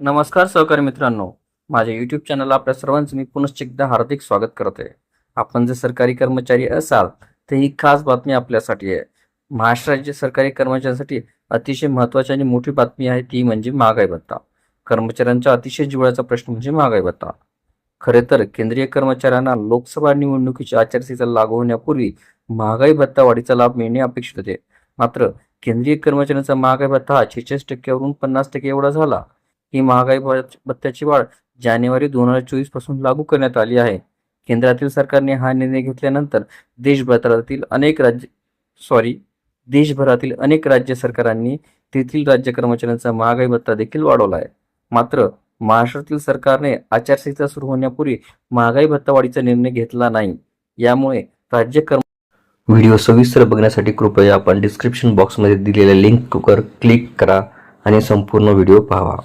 नमस्कार सहकारी मित्रांनो, माझ्या यूट्यूब चॅनलला आपल्या सर्वांचं मी पुनश्च एकदा हार्दिक स्वागत करत आहे. आपण जर सरकारी कर्मचारी असाल तर ही खास बातमी आपल्यासाठी आहे. महाराष्ट्र राज्य सरकारी कर्मचाऱ्यांसाठी अतिशय महत्त्वाची आणि मोठी बातमी आहे, ती म्हणजे महागाई भत्ता. कर्मचाऱ्यांचा अतिशय जिव्हाळ्याचा प्रश्न म्हणजे महागाई भत्ता. खरे तर केंद्रीय कर्मचाऱ्यांना लोकसभा निवडणुकीची आचारसंहिता लागू होण्यापूर्वी महागाई भत्ता वाढीचा लाभ मिळणे अपेक्षित होते. मात्र केंद्रीय कर्मचाऱ्यांचा महागाई भत्ता हा 46% वरून 50% एवढा झाला. ही महागाई भत्त्याची वाढ जानेवारी 2024 पासून लागू करण्यात आली आहे. केंद्रातील सरकारने हा निर्णय घेतल्यानंतर देशभरातील अनेक राज्य सॉरी देशभरातील अनेक राज्य सरकारांनी तेथील राज्य कर्मचाऱ्यांचा महागाई भत्ता देखील वाढवला आहे. मात्र महाराष्ट्रातील सरकारने आचारसंहिता सुरू होण्यापूर्वी महागाई भत्ता वाढीचा निर्णय घेतला नाही. यामुळे राज्य व्हिडिओ सविस्तर बघण्यासाठी कृपया आपण डिस्क्रिप्शन बॉक्समध्ये दिलेल्या लिंकवर क्लिक करा आणि संपूर्ण व्हिडिओ पाहावा.